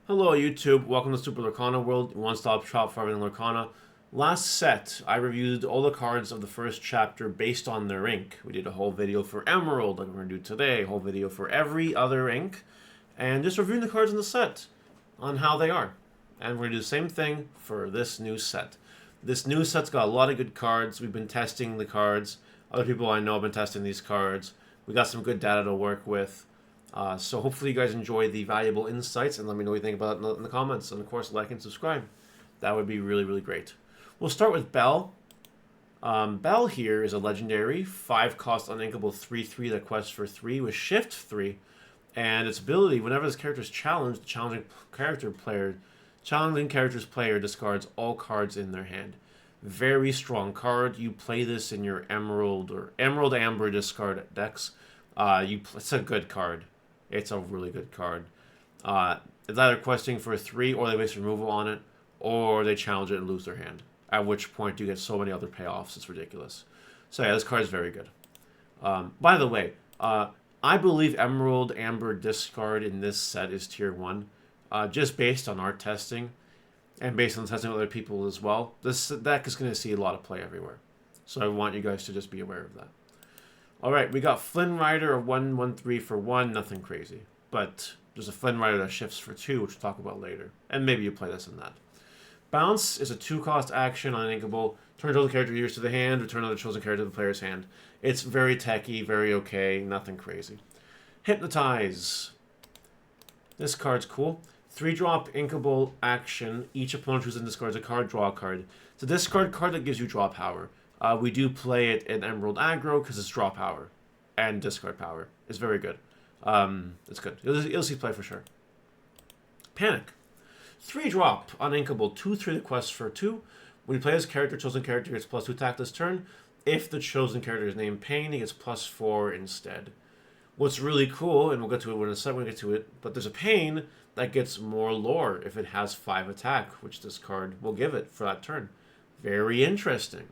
Hello YouTube, welcome to Super Lorcana World, one-stop shop for everything Lorcana. Last set, I reviewed all the cards of the first chapter based on their ink. We did a whole video for Emerald, like we're going to do today, a whole video for every other ink, and just reviewing the cards in the set on how they are. And we're going to do the same thing for this new set. This new set's got a lot of good cards. We've been testing the cards. Other people I know have been testing these cards. We got some good data to work with. So hopefully you guys enjoy the valuable insights and let me know what you think about it in the comments. And of course, like and subscribe. That would be really, really great. We'll start with Belle. Belle here is a legendary 5-cost uninkable 3/3 that quests for 3 with shift 3. And its ability, whenever this character is challenged, the challenging character's player discards all cards in their hand. Very strong card. You play this in your Emerald or Emerald Amber discard decks. It's a good card. It's a really good card. It's either questing for 3 or they waste removal on it, or they challenge it and lose their hand. At which point you get so many other payoffs, it's ridiculous. So yeah, this card is very good. By the way, I believe Emerald Amber discard in this set is tier 1. Just based on our testing, and based on testing with other people as well. This deck is going to see a lot of play everywhere. So I want you guys to just be aware of that. Alright, we got Flynn Rider, a 1/1/3 for 1, nothing crazy. But there's a Flynn Rider that shifts for 2, which we'll talk about later. And maybe you play this in that. Bounce is a 2-cost action on uninkable. Turn chosen character yours to the hand, return another chosen character to the player's hand. It's very techy, very okay, nothing crazy. Hypnotize. This card's cool. 3-drop inkable action. Each opponent chooses and discards a card, draw a card. It's a discard card that gives you draw power. We do play it in Emerald Aggro because it's draw power and discard power. It's very good. It's good. You'll see play for sure. Panic. 3-drop uninkable 2/3 quest for 2. When you play as a character, chosen character gets +2 attack this turn. If the chosen character is named Pain, he gets +4 instead. What's really cool, and we'll get to it when we get to it, but there's a Pain that gets more lore if it has 5 attack, which this card will give it for that turn. Very interesting.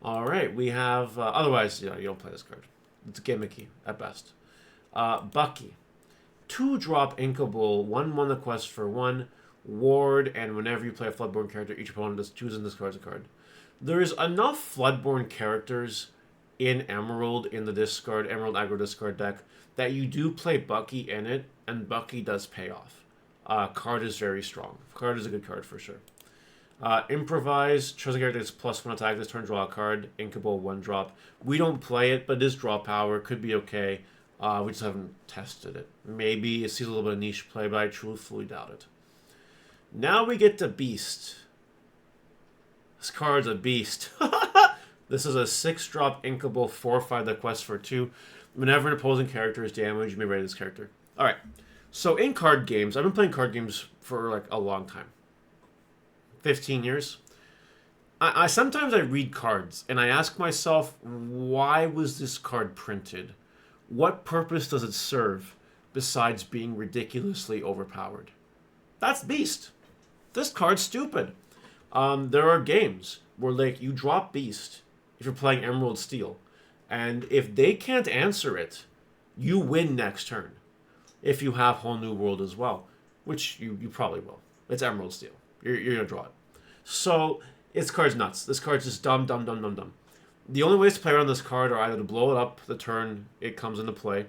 Alright, we have... otherwise, you don't play this card. It's gimmicky, at best. Bucky. 2-drop inkable, 1/1 the quest for 1. Ward, and whenever you play a Floodborn character, each opponent chooses and discards a card. There's enough Floodborn characters in Emerald, in the discard, Emerald Aggro discard deck, that you do play Bucky in it, and Bucky does pay off. Card is very strong. Card is a good card for sure. Improvise, chosen character gets +1 attack this turn, draw a card, inkable 1-drop. We don't play it, but it is draw power, could be okay. We just haven't tested it. Maybe it sees a little bit of niche play, but I truthfully doubt it. Now we get to Beast. This card's a beast. This is a 6-drop inkable 4/5 that quests for 2. Whenever an opposing character is damaged, you may raid this character. Alright, so in card games, I've been playing card games for like a long time. 15 years. I sometimes I read cards and I ask myself, why was this card printed? What purpose does it serve besides being ridiculously overpowered? That's Beast. This card's stupid. There are games where like you drop Beast if you're playing Emerald Steel, and if they can't answer it, you win next turn. If you have Whole New World as well, which you probably will. It's Emerald Steel. You're gonna draw it. So this card's nuts. This card's just dumb. The only ways to play around this card are either to blow it up the turn it comes into play,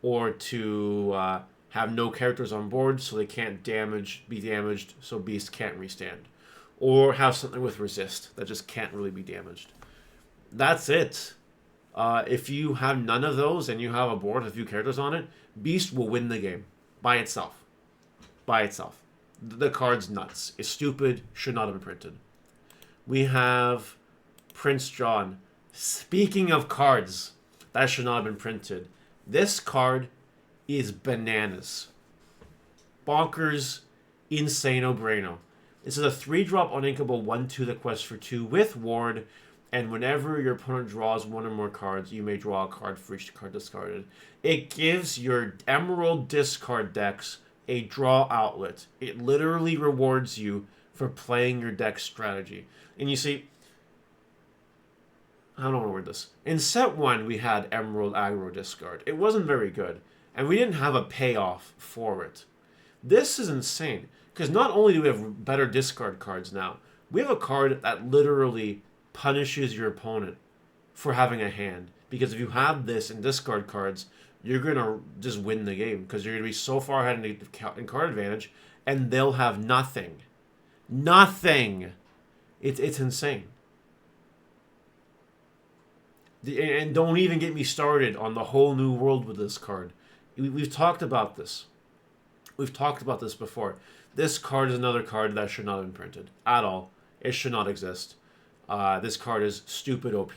or to have no characters on board so they can't be damaged, so Beast can't restand. Or have something with resist that just can't really be damaged. That's it. If you have none of those and you have a board with a few characters on it, Beast will win the game by itself. By itself. The card's nuts. It's stupid. Should not have been printed. We have Prince John. Speaking of cards that should not have been printed, this card is bananas. Bonkers. Insano Brano. This is a 3-drop uninkable 1/2 that quests for 2 with Ward, and whenever your opponent draws 1 or more cards, you may draw a card for each card discarded. It gives your Emerald discard decks a draw outlet. It literally rewards you for playing your deck strategy. And you see, I don't want to word this. In set 1, we had Emerald Aggro discard. It wasn't very good, and we didn't have a payoff for it. This is insane. Because not only do we have better discard cards now, we have a card that literally punishes your opponent for having a hand. Because if you have this in discard cards, you're going to just win the game. Because you're going to be so far ahead in card advantage, and they'll have nothing. Nothing! It's insane. And don't even get me started on the whole new world with this card. We've talked about this. We've talked about this before. This card is another card that should not have been printed at all. It should not exist. This card is stupid OP.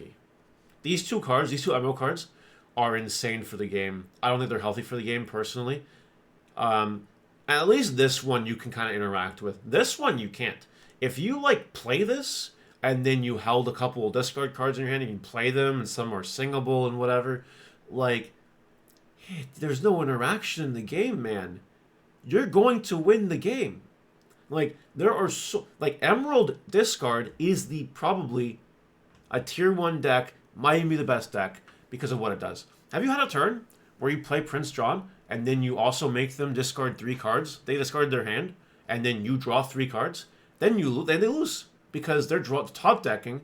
These two cards, these two Emerald cards, are insane for the game. I don't think they're healthy for the game, personally. At least this one you can kind of interact with. This one you can't. If you, like, play this, and then you held a couple of discard cards in your hand, and you can play them, and some are singable and whatever, like, there's no interaction in the game, man. You're going to win the game. Like, there are so... Like, Emerald Discard is probably a Tier 1 deck, might even be the best deck, because of what it does. Have you had a turn where you play Prince John, and then you also make them discard 3 cards? They discard their hand, and then you draw 3 cards? Then they lose, because they're top decking,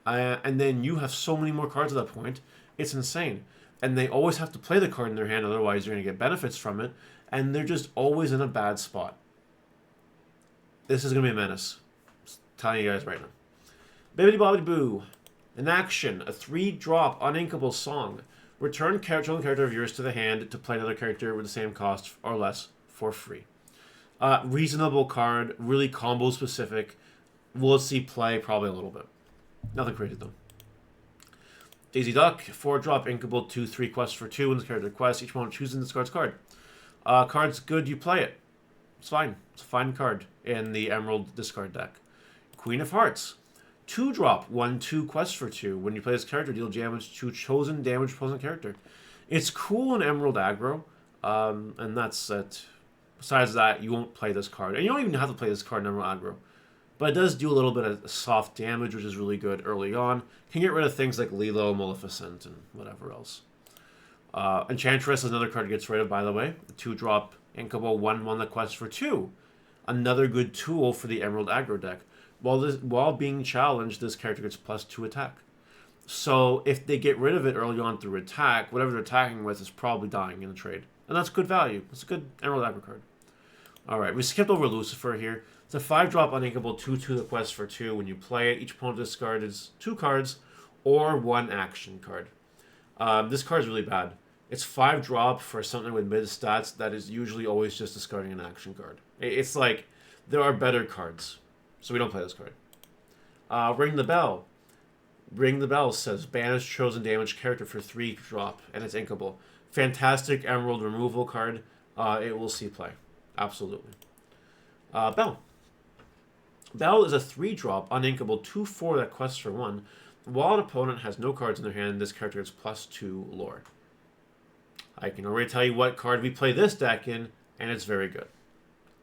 and then you have so many more cards at that point. It's insane. And they always have to play the card in their hand, otherwise you're going to get benefits from it, and they're just always in a bad spot. This is going to be a menace. Just telling you guys right now. Bibbidi Bobbidi Boo. In action, a 3-drop uninkable song. Return character of yours to the hand to play another character with the same cost or less for free. Reasonable card, really combo specific. We'll see play probably a little bit. Nothing crazy though. Daisy Duck, 4-drop inkable, 2/3 quest for 2 in the character quest. Each one chooses and discards card. Card's good, you play it. It's fine. It's a fine card in the Emerald discard deck. Queen of Hearts. 2-drop, 1/2 quest for 2. When you play this character, deal damage to chosen opposing character. It's cool in Emerald aggro, and that's it. Besides that, you won't play this card. And you don't even have to play this card in Emerald aggro. But it does do a little bit of soft damage, which is really good early on. Can get rid of things like Lilo, Maleficent, and whatever else. Enchantress is another card gets rid of, by the way. 2-drop, inkable, 1/1 the quest for 2. Another good tool for the Emerald aggro deck. While being challenged, this character gets +2 attack. So if they get rid of it early on through attack, whatever they're attacking with is probably dying in the trade. And that's good value. It's a good Emerald aggro card. Alright, we skipped over Lucifer here. It's a 5-drop uninkable 2/2 the quest for 2. When you play it, each opponent discards 2 cards or 1 action card. This card is really bad. It's 5-drop for something with mid stats that is usually always just discarding an action card. It's like, there are better cards. So we don't play this card. Ring the Bell. Ring the Bell says, banish chosen damage character for 3-drop, and it's inkable. Fantastic Emerald removal card. It will see play. Absolutely. Bell. Bell is a 3-drop, uninkable, 2/4 that quests for 1. While an opponent has no cards in their hand, this character gets +2 lore. I can already tell you what card we play this deck in, and it's very good.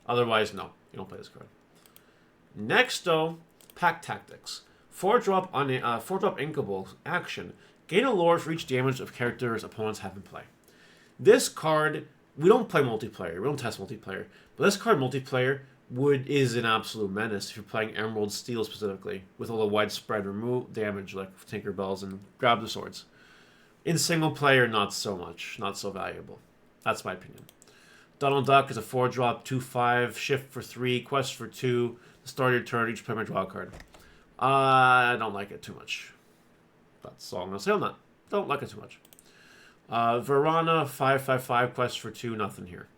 Otherwise, no. You don't play this card. Next, though, Pack Tactics. 4-drop inkable action. Gain a lore for each damage of characters opponents have in play. This card, we don't play multiplayer. We don't test multiplayer. But this card multiplayer is an absolute menace if you're playing Emerald Steel specifically, with all the widespread damage like Tinkerbells and Grab the Swords. In single player, not so much. Not so valuable. That's my opinion. Donald Duck is a 4-drop, 2/5, shift for 3, quest for 2. Start your turn, each player may draw a card. I don't like it too much. That's all I'm going to say on that. Don't like it too much. Verana, 5/5, quest for 2, nothing here.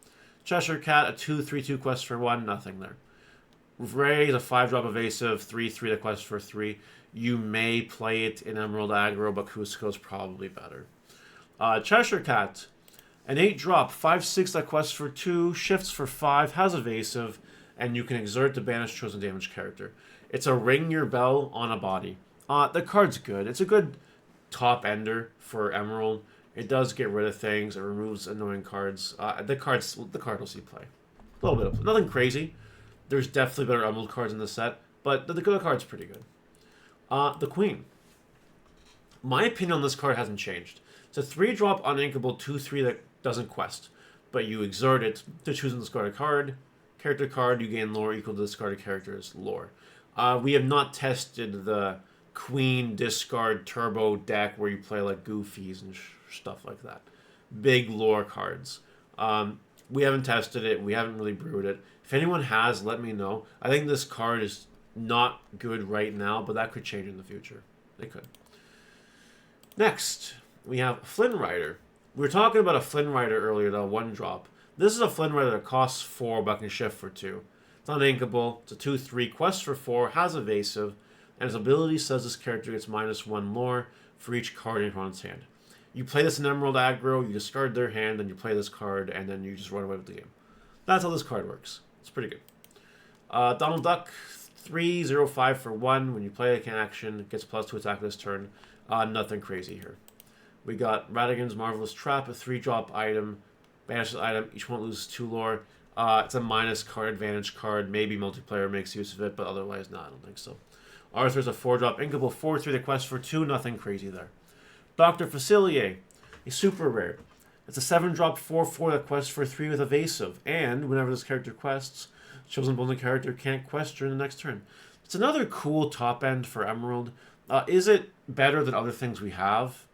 Cheshire Cat, a 2/3/2 quest for 1, nothing there. Ray is a 5-drop evasive, 3/3 that quest for 3. You may play it in Emerald aggro, but Cusco's probably better. Cheshire Cat, an 8-drop, 5/6 that quest for 2, shifts for 5, has evasive, and you can exert to banish chosen damage character. It's a ring your bell on a body. The card's good. It's a good top ender for Emerald. It does get rid of things. It removes annoying cards. The card will see play. A little bit of nothing crazy. There's definitely better Emerald cards in the set, but the card's pretty good. The Queen. My opinion on this card hasn't changed. It's a 3-drop uninkable 2/3 that doesn't quest, but you exert it to choose and discard a card. Character card, you gain lore equal to discarded character's lore. We have not tested the Queen discard turbo deck where you play like Goofies and stuff like that. Big lore cards. We haven't tested it. We haven't really brewed it. If anyone has, let me know. I think this card is not good right now, but that could change in the future. It could. Next, we have Flynn Rider. We were talking about a Flynn Rider earlier, the 1-drop. This is a Flynn Rider that costs 4 but can shift for 2. It's uninkable. It's a 2/3, quest for 4, has evasive, and its ability says this character gets -1 lore for each card in your opponent's hand. You play this in Emerald aggro, you discard their hand, then you play this card, and then you just run away with the game. That's how this card works. It's pretty good. Donald Duck, 3/05 for 1. When you play an action, it gets +2 attack this turn. Nothing crazy here. We got Radigan's Marvelous Trap, a 3-drop item. Banishes item, each one loses 2 lore. It's a minus card, advantage card. Maybe multiplayer makes use of it, but otherwise, no, I don't think so. Arthur's a 4-drop inkable, 4/3, the quest for 2. Nothing crazy there. Dr. Facilier, a super rare. It's a 7-drop 4/4 that quests for 3 with evasive, and whenever this character quests, chosen opponent character can't quest during the next turn. It's another cool top end for Emerald. Is it better than other things we have?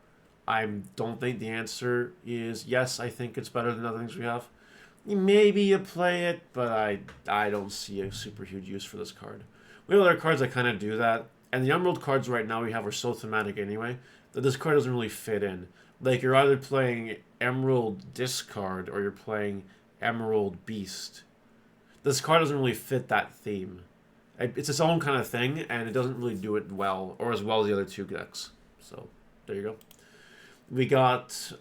I don't think the answer is yes. I think it's better than other things we have. Maybe you play it, but I don't see a super huge use for this card. We have other cards that kind of do that, and the Emerald cards right now we have are so thematic anyway that this card doesn't really fit in. Like, you're either playing Emerald Discard or you're playing Emerald Beast. This card doesn't really fit that theme. It's its own kind of thing, and it doesn't really do it well, or as well as the other 2 decks. So, there you go. We got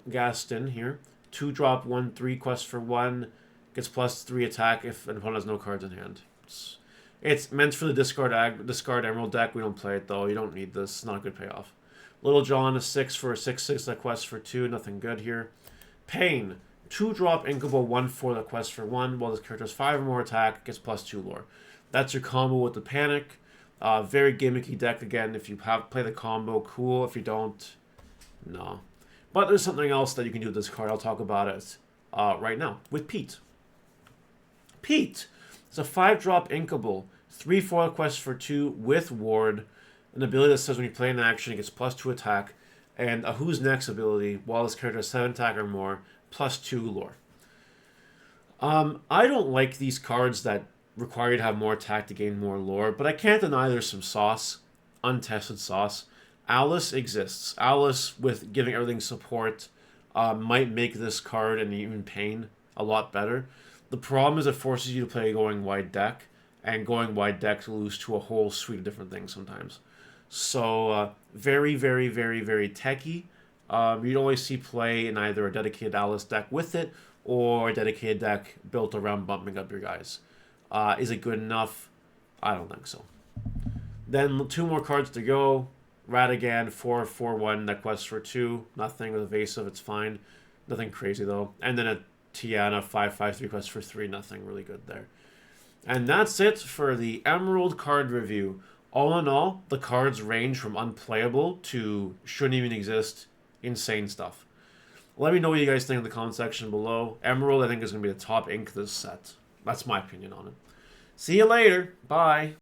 Gaston here. 2-drop 1/3, quest for 1. Gets +3 attack if an opponent has no cards in hand. It's meant for the discard Emerald deck. We don't play it, though. You don't need this. It's not a good payoff. Little John, a 6 for a 6/6 that quests for 2. Nothing good here. Pain. 2-drop inkable 1/4 that quests for 1. While this character has 5 or more attack, gets +2 lore. That's your combo with the Panic. Very gimmicky deck again. If you play the combo, cool. If you don't, no. But there's something else that you can do with this card. I'll talk about it right now with Pete. Pete is a 5-drop inkable, 3/4 quest for 2 with Ward. An ability that says when you play an action, it gets +2 attack. And a Who's Next ability, while this character has 7 attack or more, +2 lore. I don't like these cards that require you to have more attack to gain more lore, but I can't deny there's some sauce, untested sauce. Alice exists. Alice, with giving everything support, might make this card and even Pain a lot better. The problem is it forces you to play a going wide deck, and going wide decks lose to a whole suite of different things sometimes. So, very, very, very, very techy. You'd always see play in either a dedicated Alice deck with it, or a dedicated deck built around bumping up your guys. Is it good enough? I don't think so. Then 2 more cards to go. Ratigan, 4/4/1, that quests for 2. Nothing with evasive, it's fine. Nothing crazy though. And then a Tiana, 5/5/3, quests for 3. Nothing really good there. And that's it for the Emerald card review. All in all, the cards range from unplayable to shouldn't even exist, insane stuff. Let me know what you guys think in the comment section below. Emerald, I think, is going to be the top ink this set. That's my opinion on it. See you later. Bye.